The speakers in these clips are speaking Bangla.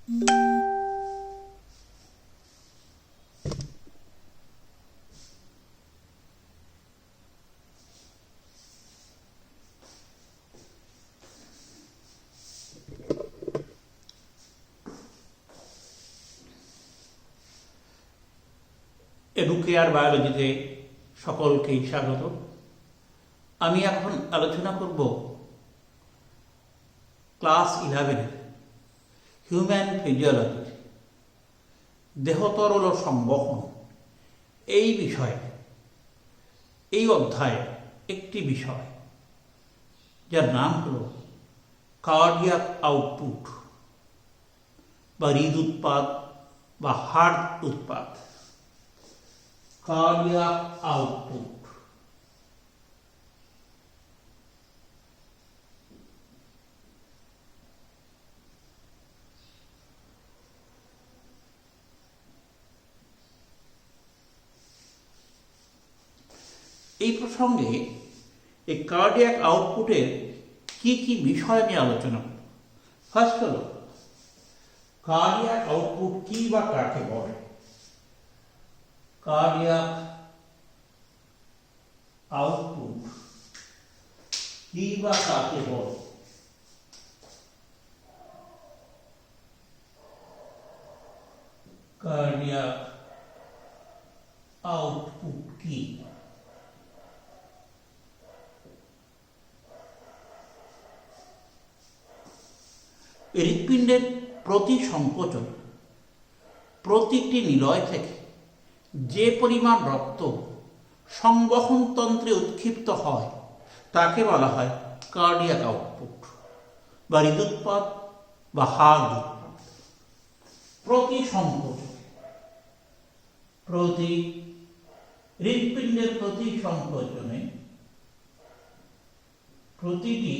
এডুকেয়ার বায়োলজিতে সকলকেই স্বাগত। আমি এখন আলোচনা করব ক্লাস 11 হিউম্যান ফিজিওলজি, দেহতরল ও সংবহন এই বিষয়ে, এই অধ্যায়ে একটি বিষয় যার নাম হল কার্ডিয়াক আউটপুট বা হৃদ উৎপাদ বা হার্ট উৎপাদ। Cardiac output. এই প্রসঙ্গে এই কার্ডিয়াক আউটপুটের কি কি বিষয় আমি আলোচনা করব। ফার্স্ট হল কার্ডিয়াক আউটপুট কি বা কাকে বলে। কার্ডিয়াক আউটপুট কি বা কাকে বলে? কার্ডিয়াক আউটপুট কি? হৃৎপিণ্ডের প্রতি সংকোচন প্রতিটি নিলয় থেকে যে পরিমাণ রক্ত সংবহনতন্ত্রে উৎক্ষিপ্ত হয় তাকে বলা হয় কার্ডিয়াক আউটপুট বা হৃদুৎপাদ বা হার্ট উৎপাদ। প্রতি সংকোচন, হৃৎপিণ্ডের প্রতি সংকোচনে প্রতিটি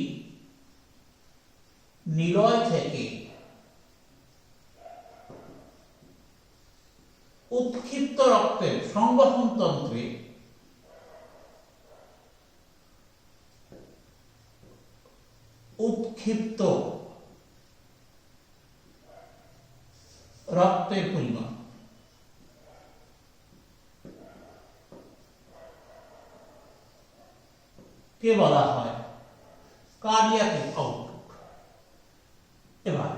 নিলয় থেকে উৎক্ষিপ্ত রক্তের সংবহনতন্ত্রে উৎক্ষিপ্ত রক্তের পরিমাণ কে বলা হয় কার্ডিয়াক আউটপুট। এবার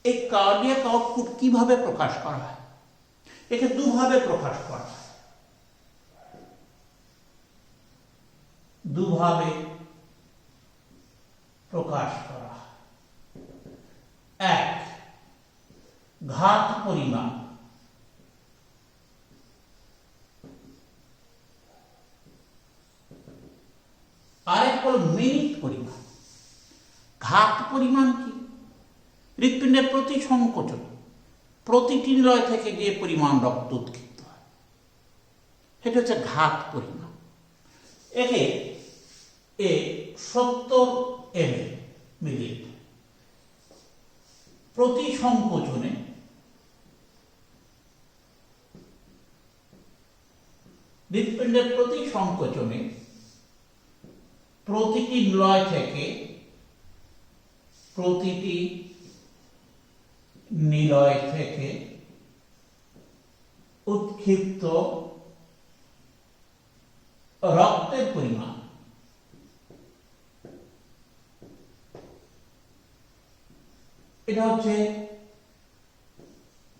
এই কার্ডিয়াক আউটপুট কিভাবে প্রকাশ করা হয়? একে দুভাবে প্রকাশ করা হয়। দুভাবে প্রকাশ করা হয়। এক, ঘাত পরিমাণ। আরেক হল মিনিট পরিমাণ। ঘাত পরিমাণ কি? হৃৎপিণ্ডের প্রতি সংকোচন প্রতিটি নিলয় থেকে যে পরিমাণ রক্ত উৎক্ষিপ্ত হয় সেটা হচ্ছে ঘাত পরিমাণ। একে 70 ml প্রতি সংকোচনে হৃৎপিণ্ডের প্রতি সংকোচনে প্রতিটি নিলয় থেকে উৎক্ষিপ্ত রক্তের পরিমাণ এটা হচ্ছে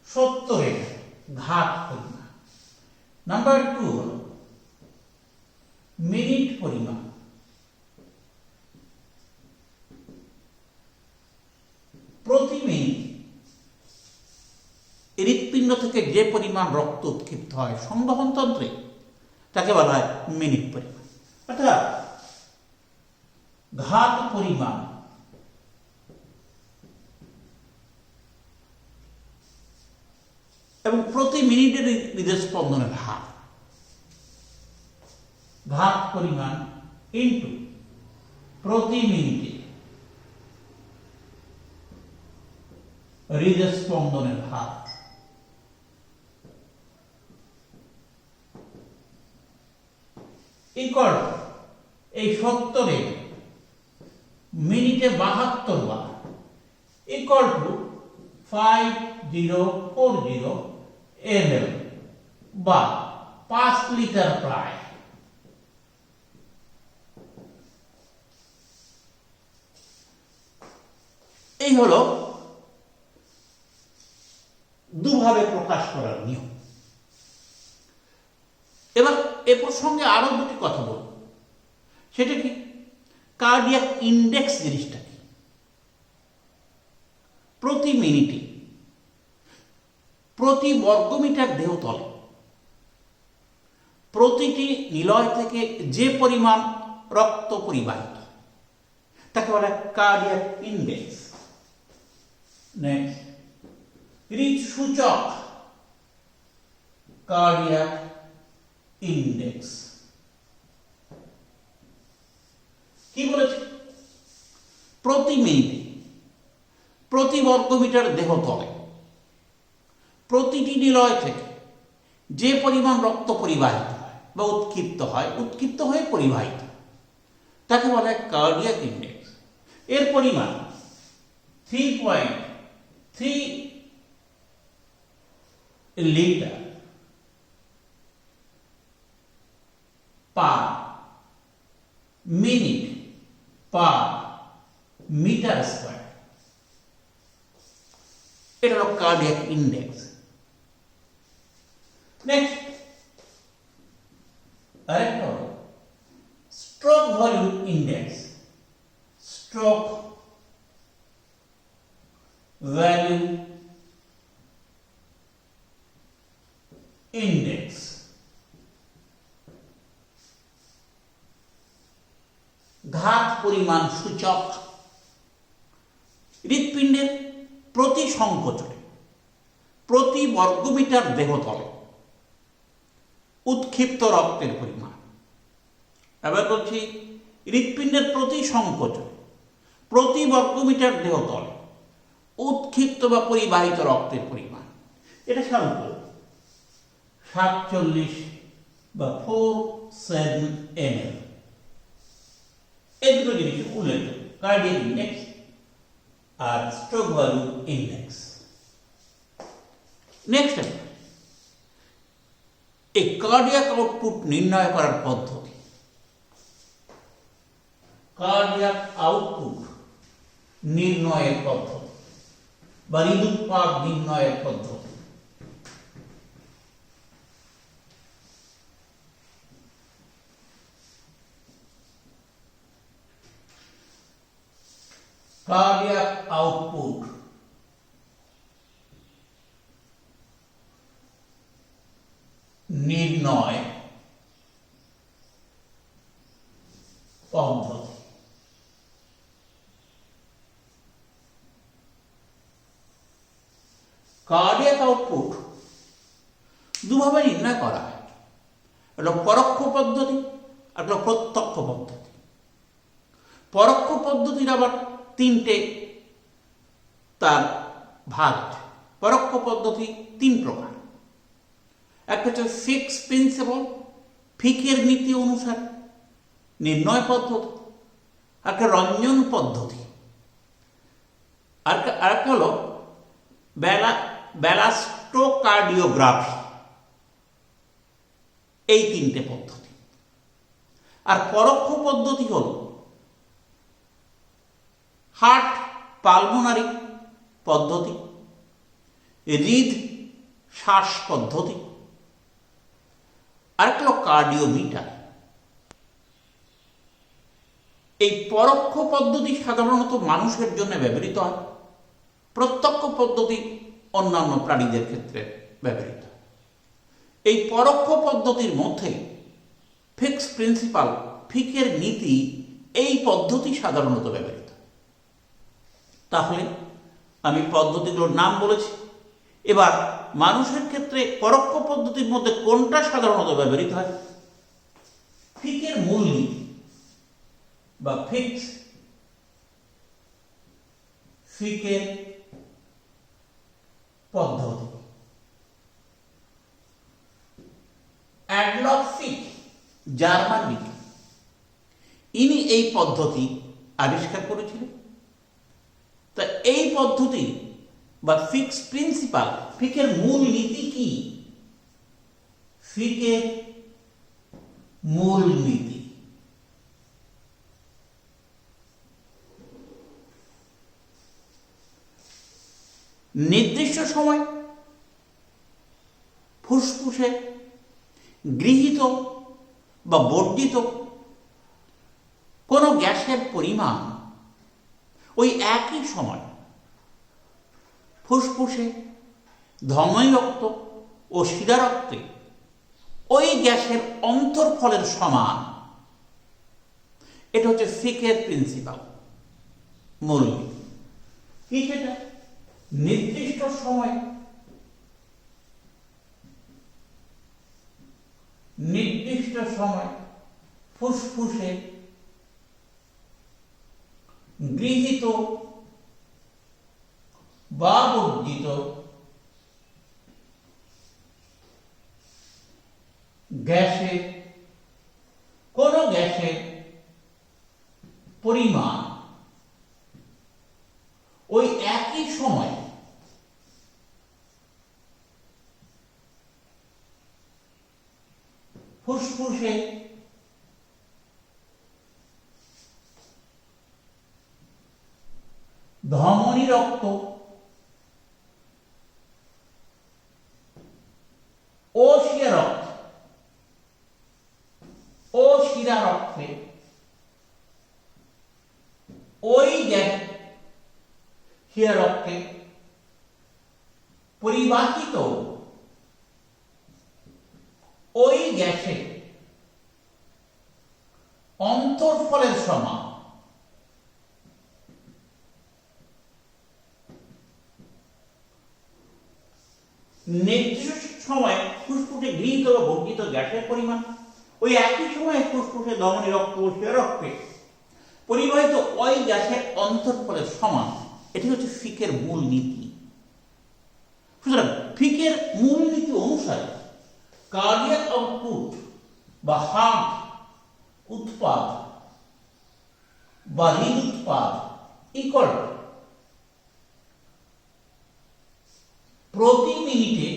70 ঘাত পরিমাণ। নাম্বার 2 হল মিনিট পরিমাণ। প্রতি মিনিট হৃৎপিণ্ড থেকে যে পরিমাণ রক্ত উৎক্ষিপ্ত হয় সংবহনতন্ত্রে তাকে বলা হয় মিনিট পরিমাণ। অর্থাৎ ঘাত পরিমাণ এবং প্রতি মিনিটের হৃদস্পন্দনের হার। ঘাত পরিমাণ ইন্টু প্রতি মিনিটে হৃদস্পন্দনের হার। ইকুয়াল এই 70 মিনিটে 72 বার ইকুয়াল টু 5040 ml বা 5 লিটার প্রায়। এই হলো দুভাবে প্রকাশ করার নিয়ম। এবার এ প্রসঙ্গে আরো দুটি কথা বলব। সেটা কি? কার্ডিয়াক ইন্ডেক্স জিনিসটা কি? প্রতি মিনিটে প্রতি বর্গমিটার দেহতলে প্রতিটি নিলয় থেকে যে পরিমাণ রক্ত পরিবাহিত তাকে বলে কার্ডিয়াক ইন্ডেক্স। নেক্সট, হৃদসূচক কার্ডিয়াক ইন্ডেক্স। কি বলেছে? প্রতি মিনিটে প্রতি বর্গমিটার দেহতলে প্রতিটি নিলয় থেকে যে পরিমাণ রক্ত পরিবাহিত হয় বা উৎক্ষিপ্ত হয়ে পরিবাহিত তাকে বলা হয় কার্ডিয়াক ইন্ডেক্স। এর পরিমাণ 3.3 litre per minute per metre square. এটা হলো কার্ডিয়াক ইন্ডেক্স। নেক্সট, আরেকটা হলো stroke volume index. Stroke volume index. ঘাত পরিমাণ সূচক। হৃৎপিণ্ডের প্রতি সংকোচনে প্রতি বর্গমিটার দেহতলে উৎক্ষিপ্ত রক্তের পরিমাণ। এবার বলছি, হৃৎপিণ্ডের প্রতি সংকোচনে প্রতি বর্গমিটার দেহতলে উৎক্ষিপ্ত বা পরিবাহিত রক্তের পরিমাণ। এটা সাধারণত 47 বা 47 ml। এই দুটো জিনিস উল্লেখ, কার্ডিয়াক ইন্ডেক্স আর স্ট্রোক ভলিউম ইন্ডেক্স। নেক্সট, এই কার্ডিয়াক আউটপুট নির্ণয় করার পদ্ধতি। কার্ডিয়াক আউটপুট নির্ণয়ের পদ্ধতি বা হৃদুৎপাদ নির্ণয়ের পদ্ধতি। কার্ডিয়াক আউটপুট নির্ণয় পদ্ধতি। কার্ডিয়াক আউটপুট দুভাবে নির্ণয় করা হয়। একটা পরোক্ষ পদ্ধতি, একটা প্রত্যক্ষ পদ্ধতি। পরোক্ষ পদ্ধতির আবার তিনটে তার ভাগ। পরোক্ষ পদ্ধতি তিন প্রকার। একটা হচ্ছে ফিক্স প্রিন্সিপাল, ফিকের নীতি অনুসারে নির্ণয় পদ্ধতি। একটা রঞ্জন পদ্ধতি, আর একটা হলো ব্যালাস্টোকার্ডিওগ্রাফি। এই তিনটে পদ্ধতি। আর পরোক্ষ পদ্ধতি হল হার্ট পালমোনারি পদ্ধতি, হৃদ শ্বাস পদ্ধতি, আরেকটা হলো কার্ডিওমিটার। এই পরোক্ষ পদ্ধতি সাধারণত মানুষের জন্য ব্যবহৃত হয়, প্রত্যক্ষ পদ্ধতি অন্যান্য প্রাণীদের ক্ষেত্রে ব্যবহৃত হয়। এই পরোক্ষ পদ্ধতির মধ্যে ফিক্স প্রিন্সিপাল, ফিকের নীতি, এই পদ্ধতি সাধারণত ব্যবহৃত। তাহলে আমি পদ্ধতিগুলোর নাম বলেছি। এবার মানুষের ক্ষেত্রে পরোক্ষ পদ্ধতির মধ্যে কোনটা সাধারণত ব্যবহৃত হয়? ফিকের মূলনীতি বা ফিকের পদ্ধতি। অ্যাডলফ ফিক, জার্মান বিজ্ঞানী, ইনি এই পদ্ধতি আবিষ্কার করেছিলেন। তা এই পদ্ধতি বা ফিক্স প্রিন্সিপাল, ফিকের মূল নীতি কি? ফিকের মূল নীতি নির্দিষ্ট সময় ফুসফুসে গৃহীত বা বর্জিত কোনো গ্যাসের পরিমাণ ওই একই সময় ফুসফুসে, ধমনী রক্ত ও শিরারক্তে ওই গ্যাসের অন্তর্ফলের সমান। এটা হচ্ছে ফিকের প্রিন্সিপাল, মূল নীতি। কি সেটা? নির্দিষ্ট সময় ফুসফুসে গৃহীত বা বর্জিত কোন গ্যাসের পরিমাণ ওই একই সময় ফুসফুসে ধমনী রক্ত ও শিরারক্তে ওই গ্যাস শিরারক্তে পরিবাহিত ওই গ্যাসে অন্তর্ফলের সমান। নির্দিষ্ট সময়ে ফুসফুসে গৃহীত বা বর্জিত গ্যাসের পরিমাণ ওই একই সময়ে ফুসফুসে, ধমনী রক্ত ও শিরারক্তে পরিবাহিত ওই গ্যাসের অন্তর্ফলের সমান। এটি হচ্ছে ফিকের মূল নীতি। সুতরাং ফিকের মূল নীতি অনুসারে কার্ডিয়াক আউটপুট বা হার্ট উৎপাদ বা হৃদ উৎপাদ ইকুয়াল প্রতি মিনিটে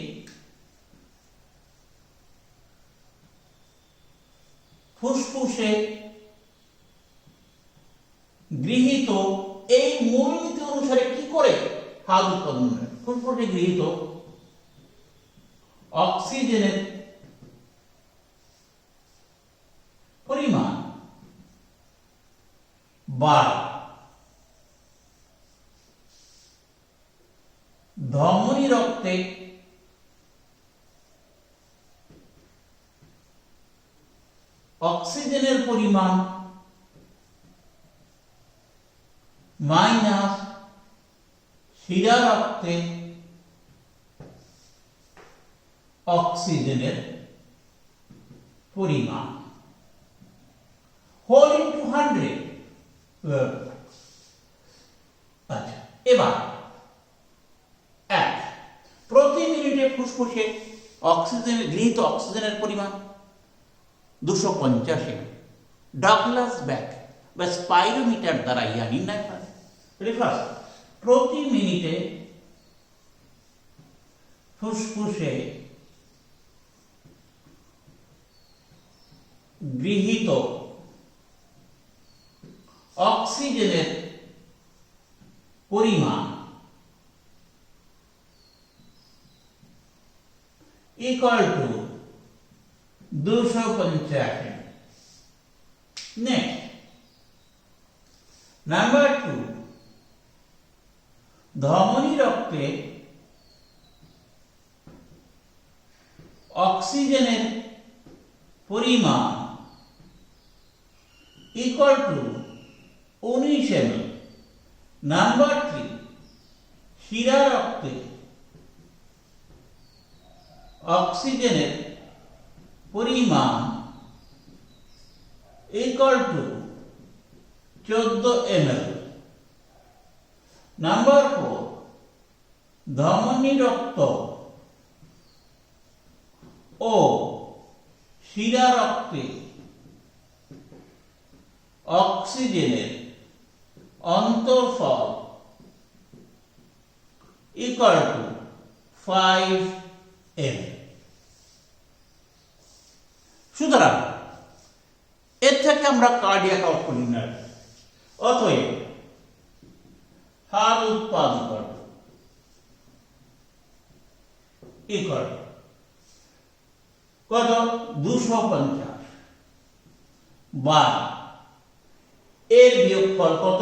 ফুসফুসে গৃহীত, এই মূলনীতি অনুসারে কি করে হার্ট উৎপাদন হয়? ফুসফুসে গৃহীত অক্সিজেনের পরিমাণ বাড়ে, ধমনী রক্তে অক্সিজেনের পরিমাণ মাইনাস শিরারক্তে অক্সিজেনের পরিমাণ হোল ইন্টু 100। আচ্ছা, এবার প্রতি মিনিটে ফুসফুসে গৃহীত অক্সিজেনের পরিমাণ 250 ডাগলাস ব্যাক বা স্পাইরোমিটার দ্বারা ইহা নির্ণয় করে। প্রতি মিনিটে ফুসফুসে গৃহীত অক্সিজেনের পরিমাণ ইকুয়াল টু 250। নেক্সট, নাম্বার 2, ধমনী রক্তে অক্সিজেনের পরিমাণ ইকুয়াল টু 19 ml। নাম্বার 3, শিরারক্তে অক্সিজেনের পরিমাণ ইকুয়াল টু 14 ml। নাম্বার 4, ধমনী রক্ত ও শিরারক্তে অক্সিজেনের অন্তর্ফল ইকুয়াল টু 5 ml। সুতরাং এর থেকে আমরা কার্ডিয়াক আউটপুট নির্ণয় করি। অতএব হার উৎপাদন ইকুয়াল কত 250 বা এর বিয়োগফল কত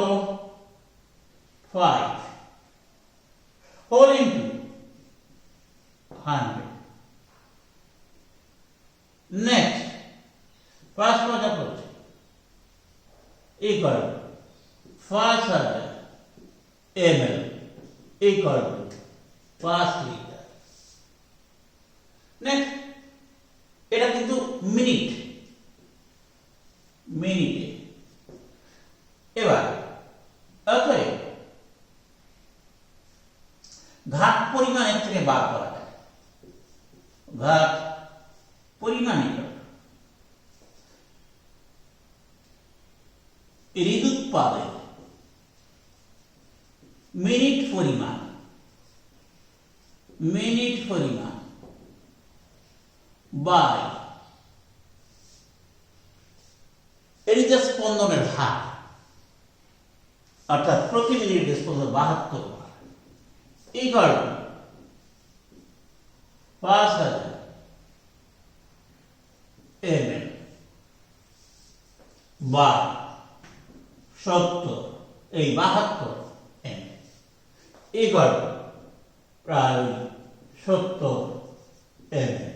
5 whole into 100। Next 5 5 equal 5000 ml equal to 5 লিটার। নেক্সট এটা কিন্তু মিনিটে। এবার অতএব ঘাত পরিমাণের থেকে বার করা যায়। ঘাত পরিমাণিত হৃদুৎপাদের মিনিট পরিমাণ বাই হৃদয় স্পন্দনের হার, অর্থাৎ প্রতি মিনিটে স্পন্দন 72 বার ইকুয়াল টু 5000 ml বা 70 এই 72 ml ইকুয়াল টু প্রায় 70 ml।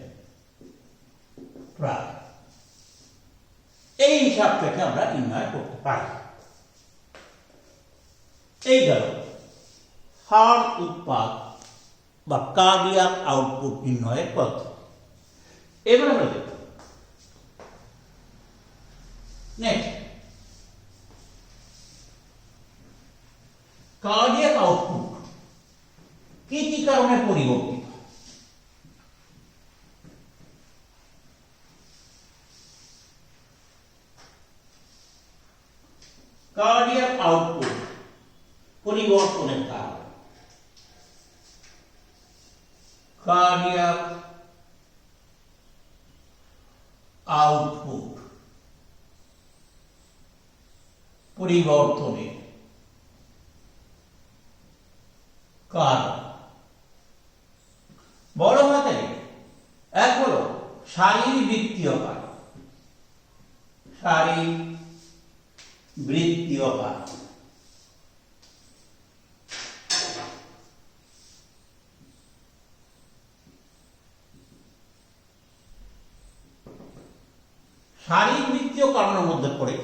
প্রায় এই হিসাব থেকে আমরা নির্ণয় করতে পারি। এই গেল হার উৎপাদ বা কার্ডিয়াক আউটপুট নির্ণয়ের পদ্ধতি। এবার আমরা দেখব নেক্সট কার্ডিয়াক আউটপুট কি কি কারণে পরিবর্তিত। কার্ডিয়াক আউটপুট পরিবর্তনের কারণ। কার্ডিয়াক আউটপুট পরিবর্তনের কারণ বড় হাতে এক হলো শারীরবৃত্তীয় কারণ। শারীরবৃত্তীয় কারণ শারীরবৃত্তীয় কারণের মধ্যে পড়ে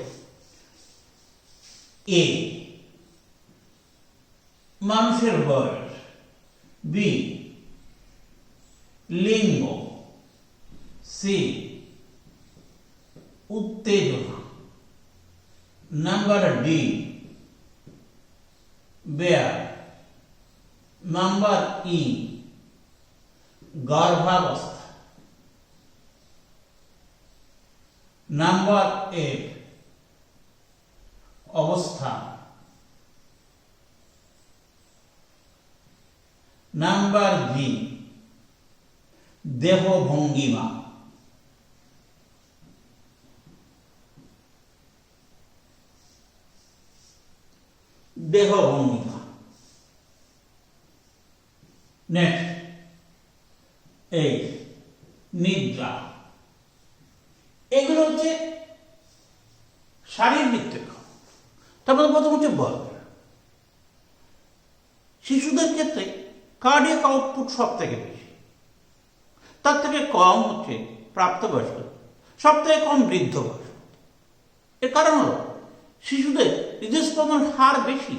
এ মানুষের বয়স, বি লিঙ্গ, সি উত্তেজনা, নাম্বার ডি বেয়ার, নাম্বার ই গর্ভাবস্থা, নাম্বার এফ অবস্থান, নাম্বার জি দেহ ভঙ্গিমা, নেক্সট এই নিদ্রা। এগুলো হচ্ছে শারীরবৃত্তীয় কারণ। তারপরে প্রথম হচ্ছে বয়স। শিশুদের ক্ষেত্রে কার্ডিয়াক আউটপুট সব থেকে বেশি, তার থেকে কম হচ্ছে প্রাপ্তবয়স্ক, সব থেকে কম বৃদ্ধ বয়স। এর কারণ হল শিশুদের হৃদস্পন্দন হার বেশি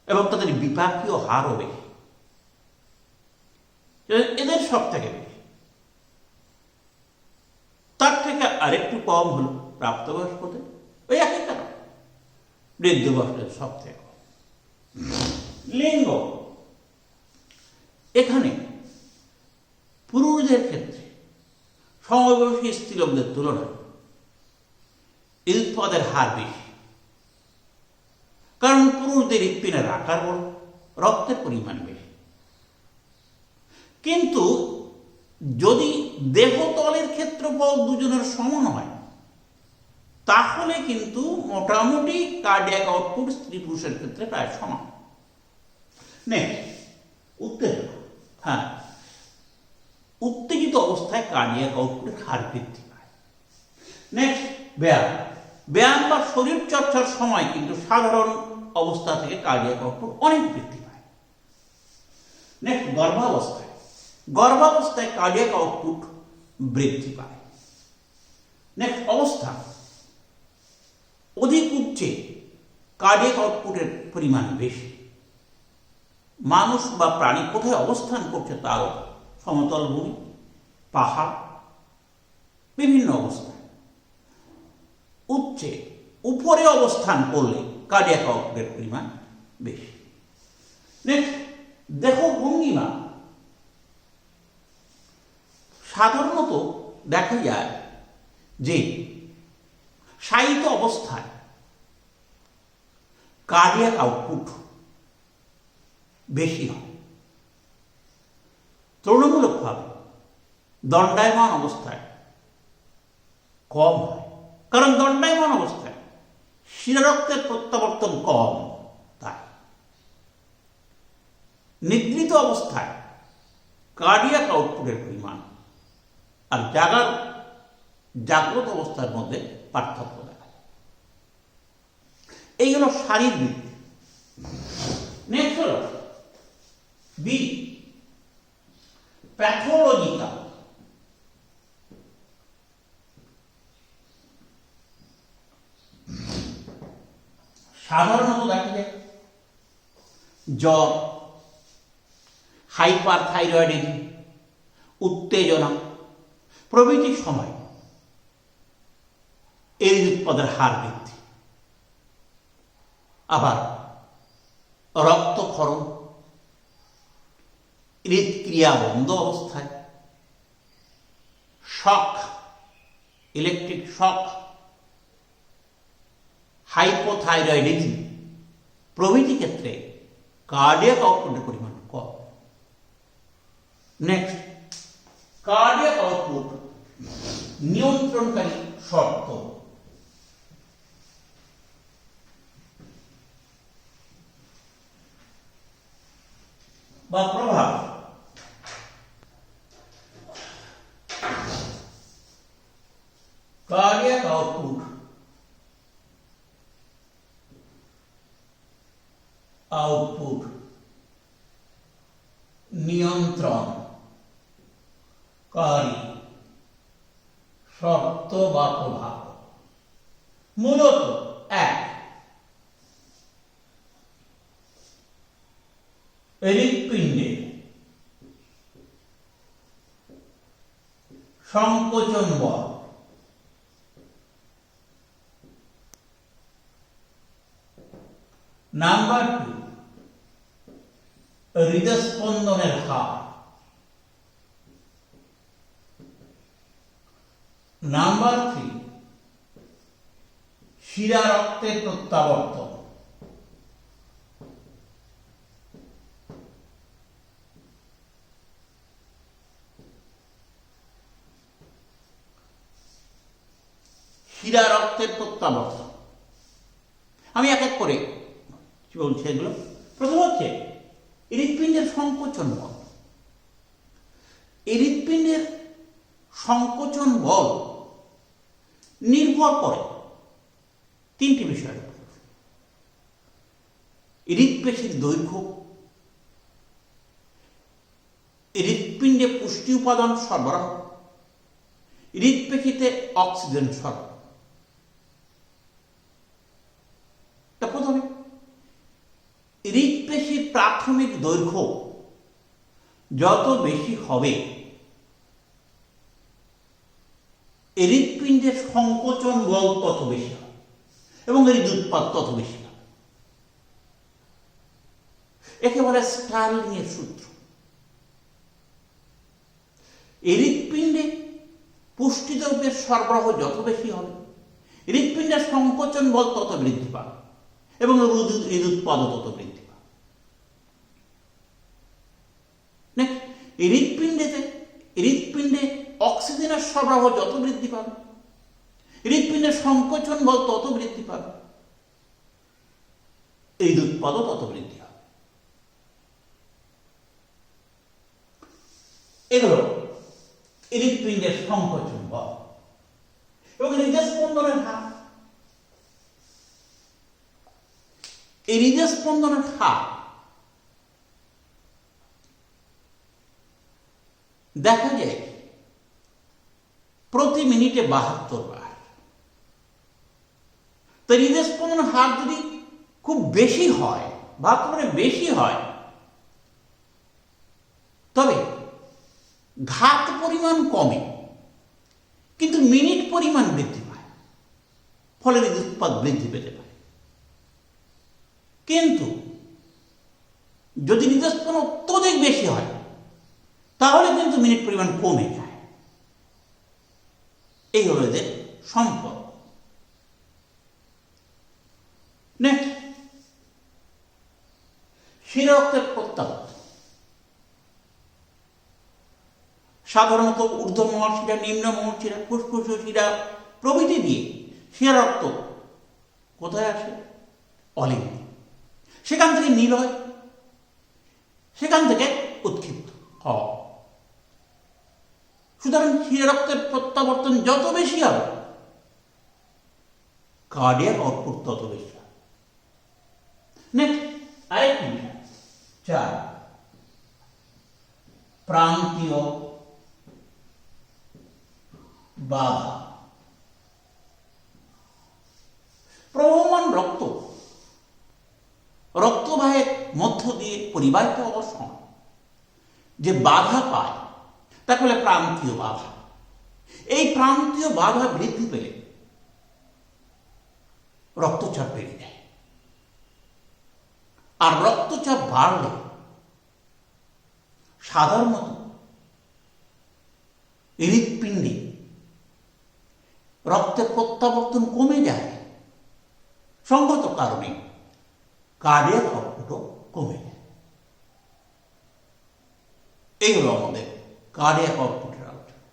এবং তাদের বিপাকীয় হারও বেশি, এদের সব থেকে বেশি। তার থেকে আরেকটু কম হলো প্রাপ্তবয়স্কদের, ওই একই কারণ, বৃদ্ধ বয়সের সব থেকে কম। লিঙ্গ, এখানে পুরুষদের ক্ষেত্রে সমবয়সী স্ত্রীলোকদের তুলনায় হৃদপদের হার বেশি, কারণ পুরুষদের হৃৎপিণ্ডের আকার বড় রক্তের পরিমাণ বেশি। কিন্তু যদি দেহতলের ক্ষেত্রফল দুজনের সমান হয় তাহলে কিন্তু মোটামুটি কার্ডিয়াক আউটপুট স্ত্রী পুরুষের ক্ষেত্রে প্রায় সমান। নেক্সট, উত্তেজনা। হ্যাঁ, উত্তেজিত অবস্থায় কার্ডিয়াক আউটপুটের হার বৃদ্ধি পায়। নেক্সট, ব্যায়াম। ব্যায়াম বা শরীর চর্চার সময় কিন্তু সাধারণ অবস্থা থেকে কার্ডিয়াক আউটপুট অনেক বৃদ্ধি পায়। নেক্সট, গর্ভাবস্থায়। গর্ভাবস্থায় কার্ডিয়াক আউটপুট বৃদ্ধি পায়। নেক্সট, অবস্থা। অধিক উচ্চে কার্ডিয়াক আউটপুটের পরিমাণ বেশি। মানুষ বা প্রাণী কোথায় অবস্থান করছে তার উপর, সমতল ভূমি, পাহাড়, বিভিন্ন অবস্থায়। উচ্চে উপরে অবস্থান করলে কার্ডিয়াক আউটপুটের পরিমাণ বেশি। নেক্সট, দেহ ভঙ্গিমা। সাধারণত দেখা যায় যে শায়িত অবস্থায় কার্ডিয়াক আউটপুট বেশি হয়, তুলনামূলকভাবে দণ্ডায়মান অবস্থায় কম হয়। কারণ দণ্ডায়মান অবস্থায় শিরারক্তের প্রত্যাবর্তন কম, তাই নিদ্রিত অবস্থায় কার্ডিয়াক আউটপুটের পরিমাণ আর জাগ্রত অবস্থার মধ্যে পার্থক্য দেখা যায়। এই হলো শারীরবৃত্তি। নেক্সট হল বি, প্যাথোলজিক্যাল। সাধারণত দেখা যায় জ্বর, হাইপারথাইরয়েডিজম, উত্তেজনা প্রভৃতি সময় এর উৎপাদের হার বৃদ্ধি। আবার রক্তক্ষরণ, হৃদক্রিয়া বন্ধ অবস্থায়, শক, ইলেকট্রিক শক, হাইপোথাইরয়েডিজম প্রভৃতি ক্ষেত্রে কার্ডিয়াক আউটপুটের পরিমাণ কম। নেক্সট, কার্ডিয়াক আউটপুট নিয়ন্ত্রণকারী শর্ত। বা প্রভাব। কার্ডিয়াক আউটপুট নিয়ন্ত্রণকারী শর্ত বা প্রভাব মূলত এক, হৃৎপিণ্ডের সংকোচন বল, নাম্বার 2 হৃদস্পন্দনের হার, নাম্বার 3 শিরা রক্তের প্রত্যাবর্তন, শিরা রক্তের প্রত্যাবর্তন। আমি এক এক করে বলছি এগুলো। প্রথম হচ্ছে হৃৎপিণ্ডের সংকোচন বল। হৃৎপিণ্ডের সংকোচন বল নির্ভর করে তিনটি বিষয়ের উপর: হৃৎপেশির দৈর্ঘ্য, হৃৎপিণ্ডে পুষ্টি উপাদান সরবরাহ, হৃৎপেশিতে অক্সিজেন সরবরাহ। প্রথমে হৃৎপেশির প্রাথমিক দৈর্ঘ্য যত বেশি হবে হৃৎপিণ্ডের সংকোচন বল তত বেশি হবে এবং হৃদুৎপাত তত বেশি হবে। একেবারে স্টার্লিং এর সূত্র। হৃৎপিণ্ডে পুষ্টিদ্রব্যের সরবরাহ যত বেশি হবে হৃৎপিণ্ডের সংকোচন বল তত বৃদ্ধি পাবে এবং হৃদুৎপাদও তত বৃদ্ধি পাবে। হৃৎপিণ্ডে অক্সিজেনের সরবরাহ যত বৃদ্ধি পাবে, হৃৎপিণ্ডের সংকোচন বল তত বৃদ্ধি পাবে, হৃদুৎপাদও তত বৃদ্ধি হবে। এগুলো হৃৎপিণ্ডের সংকোচন বল এবং হৃদস্পন্দনের হার। এই হৃদস্পন্দনের হার দেখা যায় প্রতি মিনিটে 72 বার। তো হৃদস্পন্দনের হার যদি খুব বেশি হয়, 72 বেশি হয়, তবে ঘাত পরিমাণ কমে কিন্তু মিনিট পরিমাণ বৃদ্ধি পায়, ফলে হৃদুৎপাদ বৃদ্ধি পেতে পারে। কিন্তু যদি হৃদস্পন্দন অত্যধিক বেশি হয় তাহলে কিন্তু মিনিট পরিমাণ কমে যায়। এই হলো এদের সম্পর্ক। নেক্সট, শিরারক্তের প্রত্যাবর্তন। সাধারণত ঊর্ধ্বমহল শিরা, নিম্নমহল শিরা, ফুসফুস শিরা প্রভৃতি দিয়ে শিরারক্ত কোথায় আসে? অলিম্বে। সেখান থেকে নিলয়, সেখান থেকে উৎক্ষিপ্ত হয়। সুতরাং শিরারক্তের প্রত্যাবর্তন যত বেশি হবে, কার্ডিয়াক আউটপুট তত বেশি হবে। নেক্সট, আরেকটি বিষয় 4, প্রান্তীয় বাধা। প্রবহমান রক্তবাহের মধ্য দিয়ে পরিবাহিত হওয়ার সময় যে বাধা পায় তাকে বলে প্রান্তীয় বাধা। এই প্রান্তীয় বাধা বৃদ্ধি পেলে রক্তচাপ বেড়ে যায়, আর রক্তচাপ বাড়লে সাধারণত হৃৎপিণ্ডে রক্তের প্রত্যাবর্তন কমে যায়, সঙ্গত কারণে কার্ডিয়াক আউটপুটও কমে যায়। এই হলো আমাদের কার্ডিয়াক আউটপুটের আলোচনা।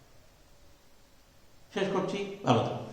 শেষ করছি, ভালো থাকবে।